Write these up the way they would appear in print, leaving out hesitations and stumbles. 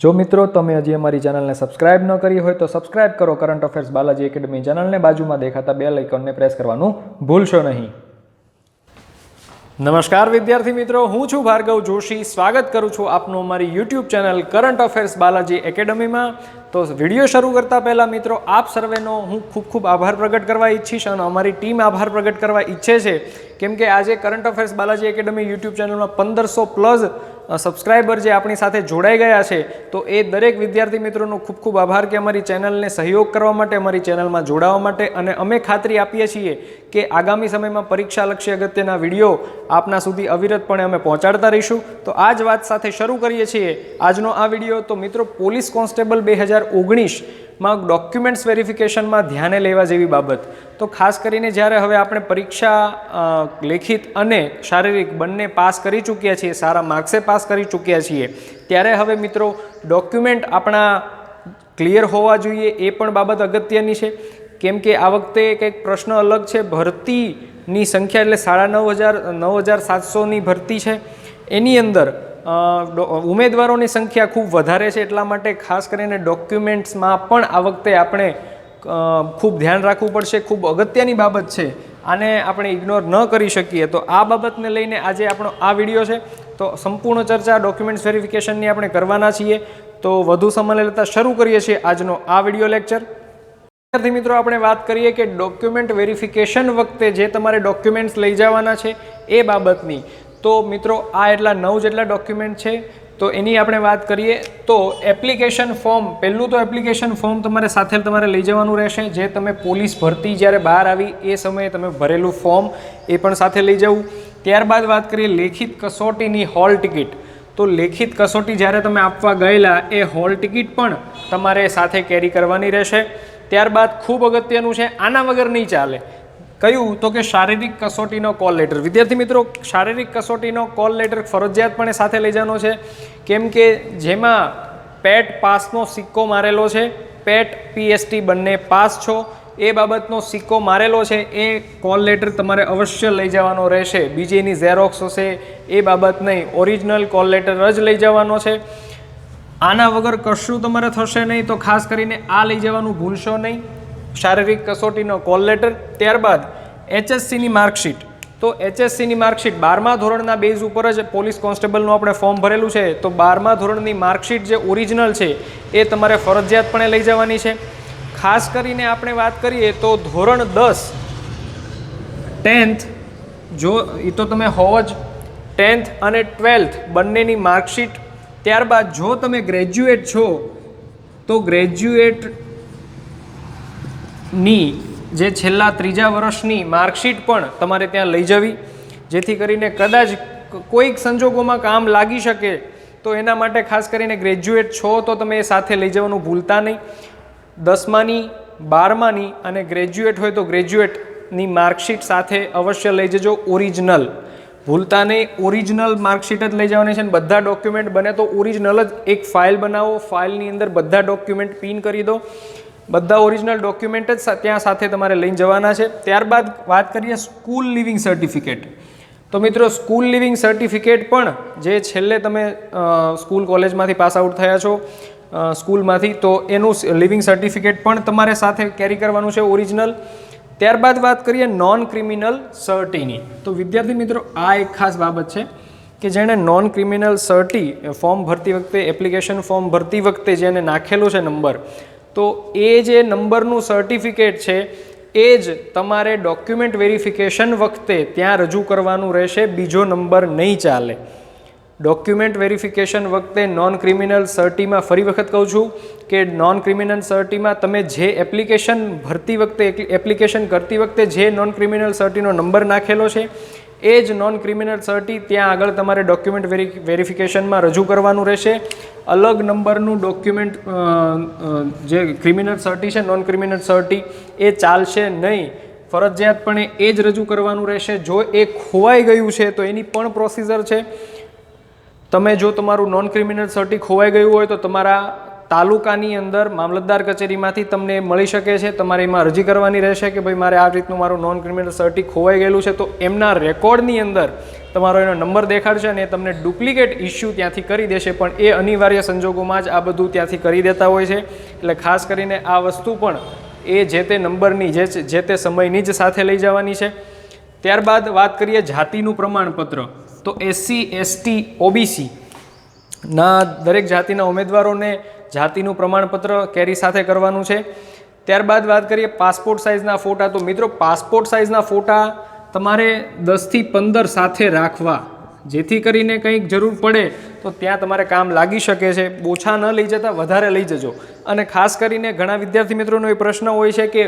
જો મિત્રો તમે હજી અમારી ચેનલને સબસ્ક્રાઇબ ન કરી હોય તો સબસ્ક્રાઇબ કરો કરંટ અફેર્સ બાલાજી એકેડમી ચેનલને, બાજુમાં દેખાતા બેલ આઇકોનને પ્રેસ કરવાનું ભૂલશો નહીં. નમસ્કાર વિદ્યાર્થી મિત્રો, હું છું ભાર્ગવ જોશી. સ્વાગત કરું છું આપનું અમારી YouTube channel current affairs Balaji એકેડમીમાં. તો વિડીયો શરૂ કરતા પહેલાં મિત્રો આપ સર્વેનો હું ખૂબ આભાર પ્રગટ કરવા ઈચ્છીશ અને અમારી ટીમ આભાર પ્રગટ કરવા ઈચ્છે છે, કેમ કે આજે current affairs Balaji academy YouTube ચેનલમાં 1500+ સબસ્ક્રાઈબર જે આપણી સાથે જોડાઈ ગયા છે. તો એ દરેક વિદ્યાર્થી મિત્રોનો ખૂબ આભાર કે અમારી ચેનલને સહયોગ કરવા માટે, અમારી ચેનલમાં જોડાવા માટે. અને અમે ખાતરી આપીએ છીએ કે આગામી સમયમાં પરીક્ષાલક્ષી અગત્યના વિડીયો આપના સુધી અવિરતપણે અમે પહોંચાડતા રહીશું. તો આ જ વાત સાથે શરૂ કરીએ છીએ આજનો આ વિડીયો. તો મિત્રો, પોલીસ કોન્સ્ટેબલ 2019માં ડોક્યુમેન્ટ્સ વેરિફિકેશનમાં ધ્યાને લેવા જેવી બાબત. તો ખાસ કરીને જ્યારે હવે આપણે પરીક્ષા લેખિત અને શારીરિક બંને પાસ કરી ચૂક્યા છીએ, સારા માર્ક્સે પાસ કરી ચૂક્યા છીએ, ત્યારે હવે મિત્રો ડોક્યુમેન્ટ આપણા ક્લિયર હોવા જોઈએ. એ પણ બાબત અગત્યની છે, કેમ કે આ વખતે કંઈક પ્રશ્ન અલગ છે. ભરતીની સંખ્યા એટલે 9,700ની ભરતી છે. એની અંદર ઉમેદવારોની સંખ્યા ખૂબ વધારે છે. એટલા માટે ખાસ કરીને ડોક્યુમેન્ટ્સમાં પણ આ વખતે આપણે ખૂબ ધ્યાન રાખવું પડશે. ખૂબ અગત્યની બાબત છે, આને આપણે ઇગ્નોર ન કરી શકીએ. તો આ બાબતને લઈને આજે આપણો આ વિડીયો છે. તો સંપૂર્ણ ચર્ચા ડોક્યુમેન્ટ્સ વેરિફિકેશનની આપણે કરવાના છીએ. તો વધુ સમય લેતા શરૂ કરીએ છીએ આજનો આ વિડીયો લેક્ચર. વિદ્યાર્થી મિત્રો, આપણે વાત કરીએ કે ડોક્યુમેન્ટ વેરિફિકેશન વખતે જે તમારે ડોક્યુમેન્ટ્સ લઈ જવાના છે એ બાબતની. તો મિત્રો, આ એટલા 9 જેટલા ડોક્યુમેન્ટ છે. તો એની આપણે વાત કરીએ તો એપ્લિકેશન ફોર્મ, પહેલું તો એપ્લિકેશન ફોર્મ તમારે લઈ જવાનું રહેશે. જે તમે પોલીસ ભરતી જ્યારે બહાર આવી એ સમયે તમે ભરેલું ફોર્મ, એ પણ સાથે લઈ જવું. ત્યારબાદ વાત કરીએ લેખિત કસોટીની હોલ ટિકિટ. તો લેખિત કસોટી જ્યારે તમે આપવા ગયેલા એ હોલ ટિકિટ પણ તમારે સાથે કેરી કરવાની રહેશે. ત્યારબાદ ખૂબ અગત્યનું છે, આના વગર નહીં ચાલે. કયું? તો કે શારીરિક કસોટીનો કોલ લેટર. વિદ્યાર્થી મિત્રો, શારીરિક કસોટીનો કોલ લેટર ફરજિયાતપણે સાથે લઈ જવાનો છે, કેમ કે જેમાં પેટ પાસનો સિક્કો મારેલો છે, પેટ PST બંને પાસ છો, એ બાબતનો સિક્કો મારેલો છે, એ કોલ લેટર તમારે અવશ્ય લઈ જવાનો રહેશે. બીજી એની ઝેરોક્સ હશે એ બાબત નહીં, ઓરિજિનલ કોલ લેટર જ લઈ જવાનો છે. આના વગર કશું તમારે થશે નહીં. તો ખાસ કરીને આ લઈ જવાનું ભૂલશો નહીં, શારીરિક કસોટીનો કોલ લેટર. ત્યારબાદ HSCની માર્કશીટ. તો HSCની માર્કશીટ 12મા ધોરણના બેઝ ઉપર જ પોલીસ કોન્સ્ટેબલનું આપણે ફોર્મ ભરેલું છે. તો 12મા ધોરણની માર્કશીટ જે ઓરિજિનલ છે એ તમારે ફરજિયાતપણે લઈ જવાની છે. ખાસ કરીને આપણે વાત કરીએ તો ધોરણ 10 10th, જો એ તો તમે હોવ જ, 10th અને 12th બંનેની માર્કશીટ. ત્યારબાદ જો તમે ગ્રેજ્યુએટ છો તો ગ્રેજ્યુએટની જે છેલ્લા 3જા વર્ષની માર્કશીટ પણ તમારે ત્યાં લઈ જવી, જેથી કરીને કદાચ કોઈક સંજોગોમાં કામ લાગી શકે. તો એના માટે ખાસ કરીને ગ્રેજ્યુએટ છો તો તમે એ સાથે લઈ જવાનું ભૂલતા નહીં. 10માની 12માની અને ગ્રેજ્યુએટ હોય તો ગ્રેજ્યુએટની માર્કશીટ સાથે અવશ્ય લઈ જજો, ઓરિજિનલ. ભૂલતા નહીં, ઓરિજિનલ માર્કશીટ જ લઈ જવાની છે. બધા ડોક્યુમેન્ટ બને તો ઓરિજિનલ જ એક ફાઇલ બનાવો, ફાઇલની અંદર બધા ડોક્યુમેન્ટ પિન કરી દો. બધા ઓરિજિનલ ડોક્યુમેન્ટ જ ત્યાં સાથે તમારે લઈને જવાના છે. ત્યારબાદ વાત કરીએ સ્કૂલ લિવિંગ સર્ટિફિકેટ. તો મિત્રો, સ્કૂલ લિવિંગ સર્ટિફિકેટ પણ જે છેલ્લે તમે સ્કૂલ કોલેજમાંથી પાસ આઉટ થયા છો સ્કૂલમાંથી, તો એનું લિવિંગ સર્ટિફિકેટ પણ તમારે સાથે કેરી કરવાનું છે, ઓરિજિનલ. ત્યારબાદ વાત કરીએ નોન ક્રિમિનલ સર્ટીની. તો વિદ્યાર્થી મિત્રો, આ એક ખાસ બાબત છે કે જેણે નોન ક્રિમિનલ સર્ટી ફોર્મ ભરતી વખતે, એપ્લિકેશન ફોર્મ ભરતી વખતે જેને નાખેલો છે નંબર, તો એ જે નંબરનું સર્ટિફિકેટ છે એ જ તમારે ડોક્યુમેન્ટ વેરિફિકેશન વખતે ત્યાં રજૂ કરવાનું રહેશે. બીજો નંબર નહીં ચાલે. ડોક્યુમેન્ટ વેરિફિકેશન વખતે નોન ક્રિમિનલ સર્ટીમાં, ફરી વખત કહું છું કે નોન ક્રિમિનલ સર્ટીમાં તમે જે એપ્લિકેશન ભરતી વખતે, એપ્લિકેશન કરતી વખતે જે નોન ક્રિમિનલ સર્ટીનો નંબર નાખેલો છે એ જ નોન ક્રિમિનલ સર્ટી ત્યાં આગળ તમારે ડોક્યુમેન્ટ વેરિફિકેશનમાં રજૂ કરવાનું રહેશે. અલગ નંબરનું ડોક્યુમેન્ટ જે ક્રિમિનલ સર્ટી છે, નોન ક્રિમિનલ સર્ટી, એ ચાલશે નહીં. ફરજિયાતપણે એ જ રજૂ કરવાનું રહેશે. જો એ ખોવાઈ ગયું છે તો એની પણ પ્રોસિજર છે. તમે જો તમારું નોન ક્રિમિનલ સર્ટી ખોવાઈ ગયું હોય તો તમારા તાલુકાની અંદર મામલતદાર કચેરીમાંથી તમને મળી શકે છે. તમારે એમાં અરજી કરવાની રહેશે કે ભાઈ મારે આ રીતનું મારું નોન ક્રિમિનલ સર્ટી ખોવાઈ ગયેલું છે. તો એમના રેકોર્ડની અંદર તમારો એનો નંબર દેખાડશે અને એ તમને ડુપ્લિકેટ ઇસ્યુ ત્યાંથી કરી દેશે, પણ એ અનિવાર્ય સંજોગોમાં જ આ બધું ત્યાંથી કરી દેતા હોય છે. એટલે ખાસ કરીને આ વસ્તુ પણ એ જે તે નંબરની જે તે સમયની જ સાથે લઈ જવાની છે. ત્યારબાદ વાત કરીએ જાતિનું પ્રમાણપત્ર, તો SC ST OBC ના દરેક જાતિના ઉમેદવારોને જાતિનું પ્રમાણપત્ર કેરી સાથે કરવાનું છે. ત્યારબાદ વાત કરીએ પાસપોર્ટ સાઇઝના ફોટા, તો મિત્રો પાસપોર્ટ સાઇઝના ફોટા તમારે 10 થી 15 સાથે રાખવા, જેથી કરીને કંઈક જરૂર પડે તો ત્યાં તમારે કામ લાગી શકે છે. ઓછા ન લઈ જતા, વધારે લઈ જજો. અને ખાસ કરીને ઘણા વિદ્યાર્થી મિત્રોનો એ પ્રશ્ન હોય છે કે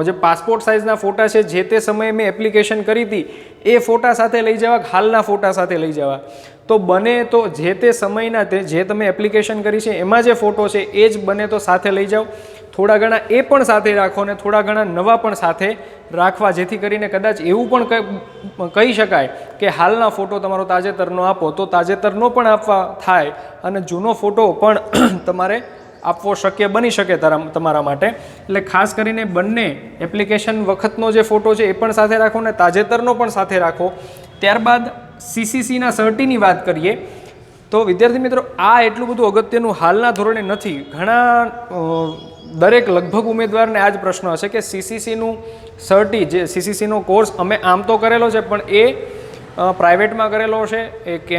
જે પાસપોર્ટ સાઇઝના ફોટા છે જે તે સમયે મેં એપ્લિકેશન કરી હતી એ ફોટા સાથે લઈ જવા, હાલના ફોટા સાથે લઈ જવા. તો બને તો જે તે સમયના જે તમે એપ્લિકેશન કરી છે એમાં જે ફોટો છે એ જ બને તો સાથે લઈ જાઓ. થોડા ઘણા એ પણ સાથે રાખો અને થોડા ઘણા નવા પણ સાથે રાખવા, જેથી કરીને કદાચ એવું પણ કહી શકાય કે હાલના ફોટો તમારો તાજેતરનો આપો તો તાજેતરનો પણ આપવા થાય અને જૂનો ફોટો પણ તમારે આપવો શક્ય બની શકે તમારા માટે. એટલે ખાસ કરીને બંને એપ્લિકેશન વખતનો જે ફોટો છે એ પણ સાથે રાખો અને તાજેતરનો પણ સાથે રાખો. ત્યારબાદ CCCના સર્ટીની વાત કરીએ તો વિદ્યાર્થી મિત્રો આ એટલું બધું અગત્યનું હાલના ધોરણે નથી. ઘણા દરેક લગભગ ઉમેદવારને આ જ પ્રશ્ન હશે કે CCCનું સર્ટી, જે CCCનો કોર્સ અમે આમ તો કરેલો છે પણ એ પ્રાઇવેટમાં કરેલો છે, એ કે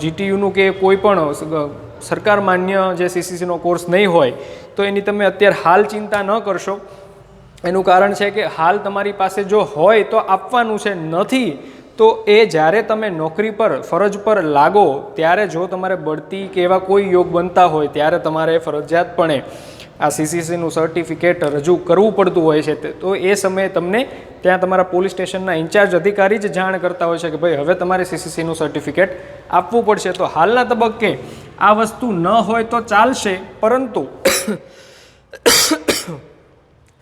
GTUનું કે કોઈ પણ સરકાર માન્ય જે CCCનો કોર્સ નહીં હોય તો એની તમે અત્યારે હાલ ચિંતા ન કરશો. એનું કારણ છે કે હાલ તમારી પાસે જો હોય તો આપવાનું છે, નથી તો એ જ્યારે તમે નોકરી પર ફરજ પર લાગો ત્યારે જો તમારે બઢતી કે એવા કોઈ યોગ બનતા હોય ત્યારે તમારે ફરજિયાતપણે આ CCCનું સર્ટિફિકેટ રજૂ કરવું પડતું હોય છે. તો એ સમયે તમને ત્યાં તમારા પોલીસ સ્ટેશનના ઇન્ચાર્જ અધિકારી જ જાણ કરતા હોય છે કે ભાઈ હવે તમારે CCCનું સર્ટિફિકેટ આપવું પડશે. તો હાલના તબક્કે આ વસ્તુ ન હોય તો ચાલશે, પરંતુ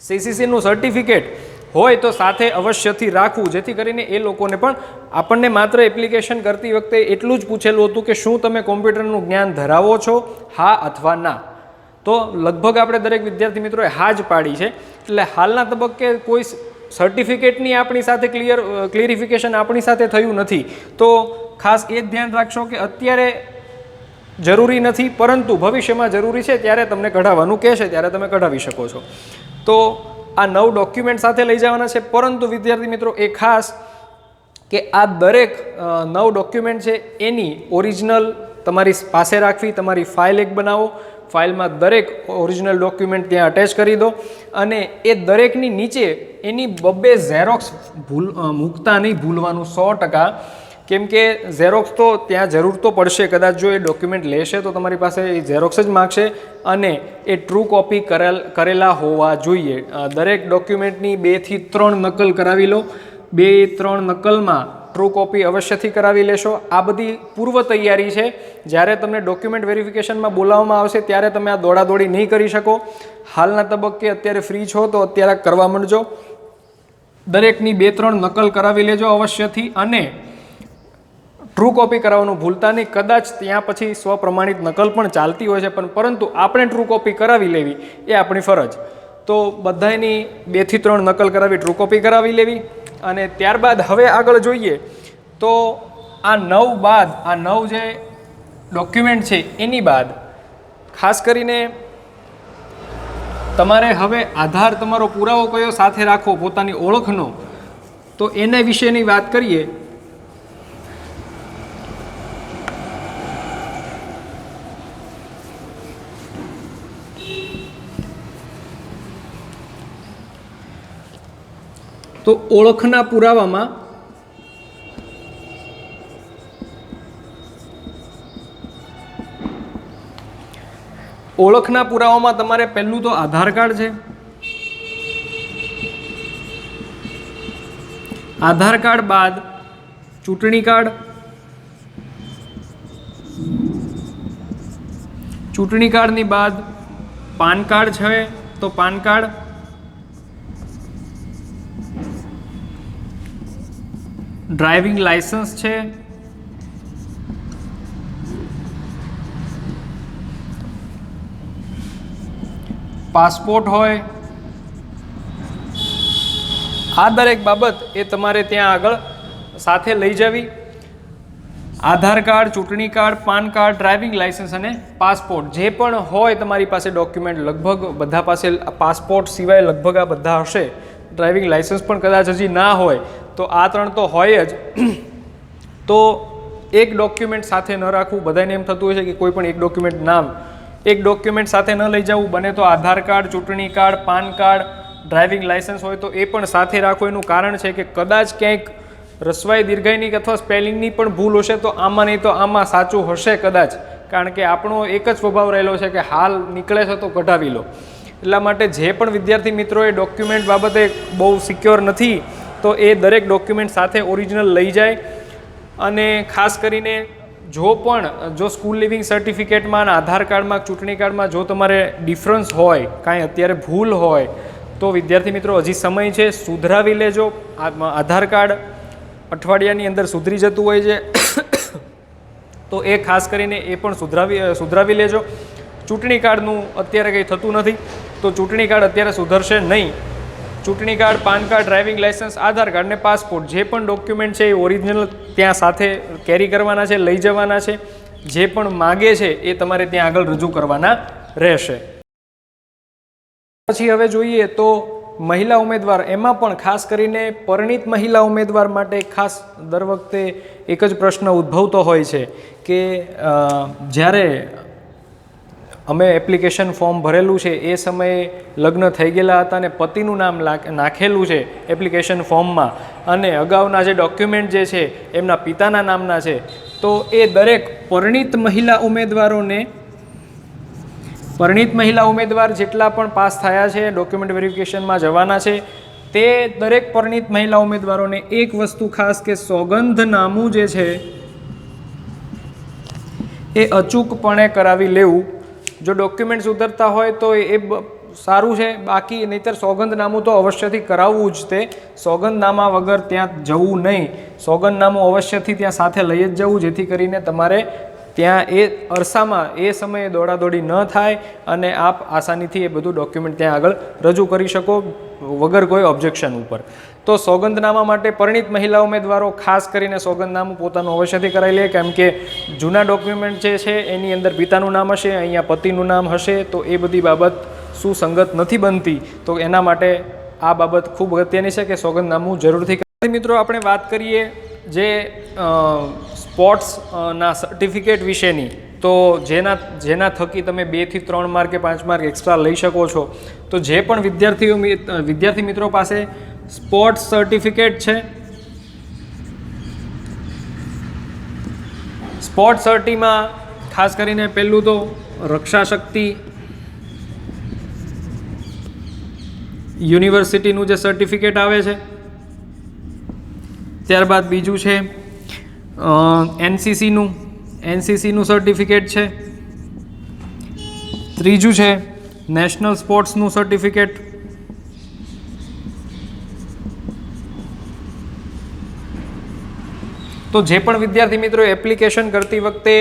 CCCનું સર્ટિફિકેટ હોય તો સાથે અવશ્યથી રાખવું, જેથી કરીને એ લોકોને પણ આપણને માત્ર એપ્લિકેશન કરતી વખતે એટલું જ પૂછેલું હતું કે શું તમે કોમ્પ્યુટરનું જ્ઞાન ધરાવો છો, હા અથવા ના. તો લગભગ આપણે દરેક વિદ્યાર્થી મિત્રોએ હા જ પાડી છે. એટલે હાલના તબક્કે કોઈ સર્ટિફિકેટની આપણી સાથે ક્લિયરિફિકેશન આપણી સાથે થયું નથી. તો ખાસ એ જ ધ્યાન રાખશો કે અત્યારે જરૂરી નથી, પરંતુ ભવિષ્યમાં જરૂરી છે ત્યારે તમને કઢાવવાનું કહેશે ત્યારે તમે કઢાવી શકો છો. તો આ 9 ડોક્યુમેન્ટ સાથે લઈ જવાના છે, પરંતુ વિદ્યાર્થી મિત્રો એ ખાસ કે આ દરેક 9 ડોક્યુમેન્ટ છે એની ઓરિજિનલ તમારી પાસે રાખવી. તમારી ફાઇલ એક બનાવો, ફાઇલમાં દરેક ઓરિજિનલ ડોક્યુમેન્ટ ત્યાં અટેચ કરી દો અને એ દરેકની નીચે એની 2 ઝેરોક્સ મૂકતા નહીં ભૂલવાનું 100%. કેમ કે ઝેરોક્સ તો ત્યાં જરૂર તો પડશે, કદાચ જો એ ડોક્યુમેન્ટ લેશે તો તમારી પાસે એ ઝેરોક્સ જ માગશે અને એ ટ્રુ કોપી કરેલા હોવા જોઈએ. દરેક ડોક્યુમેન્ટની 2 થી 3 નકલ કરાવી લો. 2-3 નકલમાં ટ્રુ કોપી અવશ્યથી કરાવી લેશો. આ બધી પૂર્વ તૈયારી છે. જ્યારે તમને ડોક્યુમેન્ટ વેરિફિકેશનમાં બોલાવવામાં આવશે ત્યારે તમે આ દોડાદોડી નહીં કરી શકો. હાલના તબક્કે અત્યારે ફ્રી છો તો અત્યારે કરવા માંડજો. દરેકની 2-3 નકલ કરાવી લેજો અવશ્યથી અને ટ્રુ કોપી કરાવવાનું ભૂલતા નહીં. કદાચ ત્યાં પછી સ્વપ્રમાણિત નકલ પણ ચાલતી હોય છે, પરંતુ આપણે ટ્રુ કોપી કરાવી લેવી એ આપણી ફરજ. તો બધાની 2 થી 3 નકલ કરાવી, ટ્રુ કોપી કરાવી લેવી. અને ત્યારબાદ હવે આગળ જોઈએ તો આ 9 બાદ આ 9 જે ડોક્યુમેન્ટ છે એની બાદ ખાસ કરીને તમારે હવે આધાર, તમારો પુરાવો કયો સાથે રાખવો પોતાની ઓળખનો, તો એના વિશેની વાત કરીએ. તો ઓળખના પુરાવામાં તમારે પહેલું તો આધાર કાર્ડ છે. આધાર કાર્ડ બાદ ચૂંટણી કાર્ડ, ચૂંટણી કાર્ડની બાદ પાન કાર્ડ છે તો પાન કાર્ડ, ડ્રાઇવિંગ લાયસન્સ છે, પાસપોર્ટ હોય, આ દરેક બાબત એ તમારે ત્યાં આગળ સાથે લઈ જવી. આધાર કાર્ડ, ચૂંટણી card, PAN card, driving licence અને પાસપોર્ટ જે પણ હોય તમારી પાસે ડોક્યુમેન્ટ, લગભગ બધા પાસે પાસપોર્ટ સિવાય લગભગ આ બધા હશે. ડ્રાઇવિંગ લાઇસન્સ પણ કદાચ હજી ના હોય તો આ 3 તો હોય જ. તો એક ડોક્યુમેન્ટ સાથે ન રાખવું. બધાને એમ થતું હોય છે કે કોઈ પણ એક ડોક્યુમેન્ટ સાથે ન લઈ જવું. બને તો આધાર કાર્ડ, ચૂંટણી card, PAN card, driving licence હોય તો એ પણ સાથે રાખો. એનું કારણ છે કે કદાચ ક્યાંક રસવાઈ, દીર્ઘાઈની અથવા સ્પેલિંગની પણ ભૂલ હશે તો આમાં નહીં તો આમાં સાચું હશે કદાચ. કારણ કે આપણો એક જ સ્વભાવ રહેલો છે કે હાલ નીકળે છે તો કઢાવી લો. એટલા માટે જે પણ વિદ્યાર્થી મિત્રોએ ડોક્યુમેન્ટ બાબતે બહુ સિક્યોર નથી તો એ દરેક ડોક્યુમેન્ટ સાથે ઓરિજિનલ લઈ જાય. અને ખાસ કરીને જો સ્કૂલ લિવિંગ સર્ટિફિકેટમાં અને આધાર કાર્ડમાં, ચૂંટણી કાર્ડમાં જો તમારે ડિફરન્સ હોય, કાંઈ અત્યારે ભૂલ હોય તો વિદ્યાર્થી મિત્રો હજી સમય છે, સુધરાવી લેજો. આધાર કાર્ડ અઠવાડિયાની અંદર સુધરી જતું હોય છે તો એ ખાસ કરીને એ પણ સુધરાવી લેજો. ચૂંટણી કાર્ડનું અત્યારે કંઈ થતું નથી તો ચૂંટણી કાર્ડ અત્યારે સુધરશે નહીં. ચૂંટણી card, PAN card, driving licence, Aadhaar card ને પાસપોર્ટ જે પણ ડોક્યુમેન્ટ છે એ ઓરિજિનલ ત્યાં સાથે કેરી કરવાના છે, લઈ જવાના છે. જે પણ માગે છે એ તમારે ત્યાં આગળ રજૂ કરવાના રહેશે. પછી હવે જોઈએ તો મહિલા ઉમેદવાર, એમાં પણ ખાસ કરીને પરિણીત મહિલા ઉમેદવાર માટે ખાસ દર વખતે એક જ પ્રશ્ન ઉદ્ભવતો હોય છે કે જ્યારે અમે એપ્લિકેશન ફોર્મ ભરેલું છે એ સમયે લગ્ન થઈ ગયેલા હતા અને પતિનું નામ નાખેલું છે એપ્લિકેશન ફોર્મમાં અને અગાઉના જે ડોક્યુમેન્ટ જે છે એમના પિતાના નામના છે, તો એ દરેક પરિણીત મહિલા ઉમેદવાર જેટલા પણ પાસ થયા છે, ડોક્યુમેન્ટ વેરિફિકેશનમાં જવાના છે, તે દરેક પરિણીત મહિલા ઉમેદવારોને એક વસ્તુ ખાસ કે સોગંદનામું જે છે એ અચૂકપણે કરાવી લેવું. જો ડોક્યુમેન્ટ સુધરતા હોય તો એ સારું છે, બાકી નહીંતર સોગંદનામું તો અવશ્યથી કરાવવું જ. તે સોગંદનામા વગર ત્યાં જવું નહીં. સોગંદનામું અવશ્યથી ત્યાં સાથે લઈ જ જવું, જેથી કરીને તમારે ત્યાં એ અરસામાં એ સમયે દોડાદોડી ન થાય અને આપ આસાનીથી એ બધું ડોક્યુમેન્ટ ત્યાં આગળ રજૂ કરી શકો વગર કોઈ ઓબ્જેક્શન ઉપર. તો સોગંદનામા માટે પરિણીત મહિલા ઉમેદવારો ખાસ કરીને સોગંદનામું પોતાનું અવશ્યથી કરાવી લે, કેમ કે જૂના ડોક્યુમેન્ટ જે છે એની અંદર પિતાનું નામ હશે, અહીંયા પતિનું નામ હશે, તો એ બધી બાબત સુસંગત નથી બનતી. તો એના માટે આ બાબત ખૂબ અગત્યની છે કે સોગંદનામું જરૂરથી. મિત્રો આપણે વાત કરીએ જે સ્પોર્ટ્સના સર્ટિફિકેટ વિશેની, તો જેના થકી તમે 2 થી 3 માર્ક કે 5 માર્ક એક્સ્ટ્રા લઈ શકો છો. તો જે પણ વિદ્યાર્થી મિત્રો પાસે સ્પોર્ટ્સ સર્ટિફિકેટ છે, સ્પોર્ટ્સ સર્ટિમાં ખાસ કરીને પહેલું તો રક્ષા શક્તિ યુનિવર્સિટીનું જે સર્ટિફિકેટ આવે છે, ત્યારબાદ બીજું છે એનસીસીનું સર્ટિફિકેટ છે, ત્રીજું છે નેશનલ સ્પોર્ટ્સનું સર્ટિફિકેટ, તો જે પણ વિદ્યાર્થી મિત્રો એપ્લિકેશન કરતી વખતે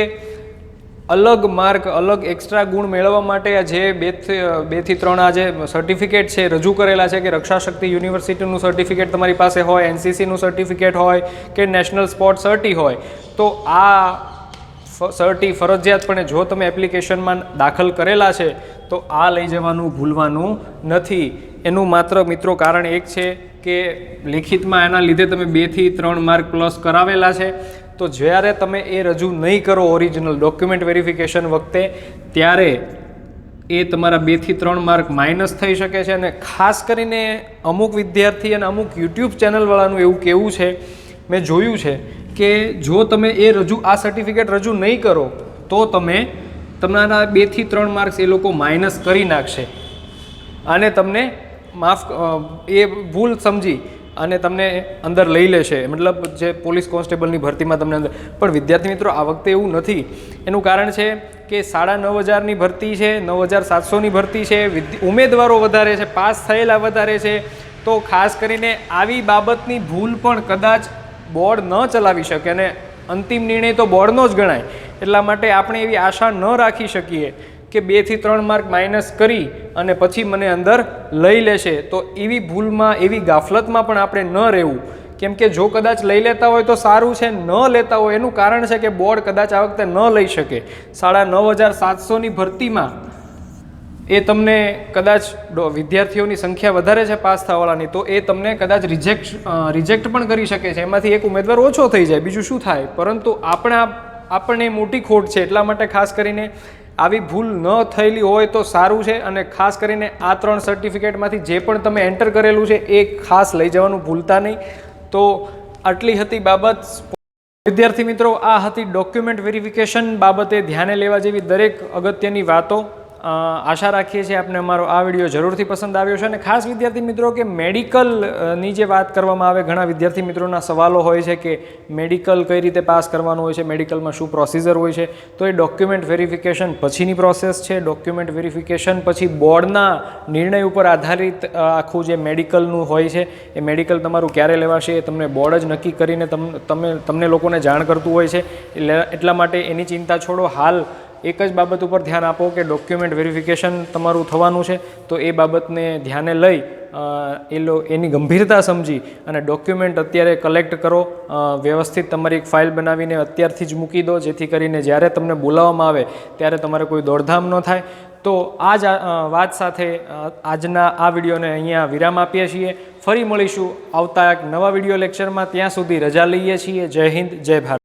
અલગ માર્ક, અલગ એક્સ્ટ્રા ગુણ મેળવવા માટે આ જે 2 થી 3 આ જે સર્ટિફિકેટ છે રજૂ કરેલા છે કે રક્ષા શક્તિ યુનિવર્સિટીનું સર્ટિફિકેટ તમારી પાસે હોય, એનસીસીનું સર્ટિફિકેટ હોય કે નેશનલ સ્પોર્ટ્સ સર્ટી હોય, તો આ સર્ટી ફરજિયાતપણે જો તમે એપ્લિકેશનમાં દાખલ કરેલા છે તો આ લઈ જવાનું ભૂલવાનું નથી. એનું માત્ર મિત્રો કારણ એક છે કે લિખિતમાં એના લીધે તમે 2 થી 3 માર્ક પ્લસ કરાવેલા છે, તો જ્યારે તમે એ રજૂ નહીં કરો ઓરિજિનલ ડોક્યુમેન્ટ વેરિફિકેશન વખતે, ત્યારે એ તમારા 2 થી 3 માર્ક માઇનસ થઈ શકે છે. અને ખાસ કરીને અમુક વિદ્યાર્થી અને અમુક યુટ્યુબ ચેનલવાળાનું એવું કહેવું છે, મેં જોયું છે કે જો તમે આ સર્ટિફિકેટ રજૂ નહીં કરો તો તમારા 2 થી 3 માર્ક્સ એ લોકો માઇનસ કરી નાખશે અને તમને એ ભૂલ સમજી અને તમને અંદર લઈ લેશે, મતલબ જે પોલીસ કોન્સ્ટેબલની ભરતીમાં તમને અંદર. પણ વિદ્યાર્થી મિત્રો આ વખતે એવું નથી. એનું કારણ છે કે 9,500ની ભરતી છે, 9,700ની ભરતી છે, ઉમેદવારો વધારે છે, પાસ થયેલા વધારે છે. તો ખાસ કરીને આવી બાબતની ભૂલ પણ કદાચ બોર્ડ ન ચલાવી શકે અને અંતિમ નિર્ણય તો બોર્ડનો જ ગણાય. એટલા માટે આપણે એવી આશા ન રાખી શકીએ કે 2 થી 3 માર્ક માઇનસ કરી અને પછી મને અંદર લઈ લેશે. તો એવી ભૂલમાં, એવી ગાફલતમાં પણ આપણે ન રહેવું કેમ કે જો કદાચ લઈ લેતા હોય તો સારું છે, ન લેતા હોય એનું કારણ છે કે બોર્ડ કદાચ આ વખતે ન લઈ શકે. 97,700ની ભરતીમાં એ તમને કદાચ વિદ્યાર્થીઓની સંખ્યા વધારે છે પાસ થવાવાળાની, તો એ તમને કદાચ રિજેક્ટ પણ કરી શકે છે. એમાંથી એક ઉમેદવાર ઓછો થઈ જાય, બીજું શું થાય. પરંતુ આપણને મોટી ખોટ છે, એટલા માટે ખાસ કરીને આવી ભૂલ ન થયેલી હોય તો સારું છે. અને ખાસ કરીને આ 3 સર્ટિફિકેટમાંથી જે પણ તમે એન્ટર કરેલું છે એ ખાસ લઈ જવાનું ભૂલતા નહીં. તો આટલી હતી બાબત. વિદ્યાર્થી મિત્રો, આ હતી ડોક્યુમેન્ટ વેરિફિકેશન બાબતે ધ્યાને લેવા જેવી દરેક અગત્યની વાતો. આશા રાખીએ છીએ આપને અમારો આ વિડીયો જરૂરથી પસંદ આવ્યો છે. અને ખાસ વિદ્યાર્થી મિત્રો કે મેડિકલની જે વાત કરવામાં આવે, ઘણા વિદ્યાર્થી મિત્રોના સવાલો હોય છે કે મેડિકલ કઈ રીતે પાસ કરવાનું હોય છે, મેડિકલમાં શું પ્રોસિજર હોય છે. તો એ ડોક્યુમેન્ટ વેરિફિકેશન પછીની પ્રોસેસ છે. ડોક્યુમેન્ટ વેરિફિકેશન પછી બોર્ડના નિર્ણય ઉપર આધારિત આખું જે મેડિકલનું હોય છે, એ મેડિકલ તમારું ક્યારે લેવાશે એ તમને બોર્ડ જ નક્કી કરીને તમને લોકોને જાણ કરતું હોય છે. એટલા માટે એની ચિંતા છોડો. હાલ એક જ બાબત ઉપર ધ્યાન આપો કે ડોક્યુમેન્ટ વેરિફિકેશન તમારું થવાનું છે. તો એ બાબતને ધ્યાને લઈ એની ગંભીરતા સમજી અને ડોક્યુમેન્ટ અત્યારે કલેક્ટ કરો. વ્યવસ્થિત તમારી એક ફાઇલ બનાવીને અત્યારથી જ મૂકી દો, જેથી કરીને જ્યારે તમને બોલાવવામાં આવે ત્યારે તમારે કોઈ દોડધામ ન થાય. તો આ જ વાત સાથે આજના આ વિડીયોને અહીંયા વિરામ આપીએ છીએ. ફરી મળીશું આવતા એક નવા વિડીયો લેક્ચરમાં. ત્યાં સુધી રજા લઈએ છીએ. જય હિન્દ, જય ભારત.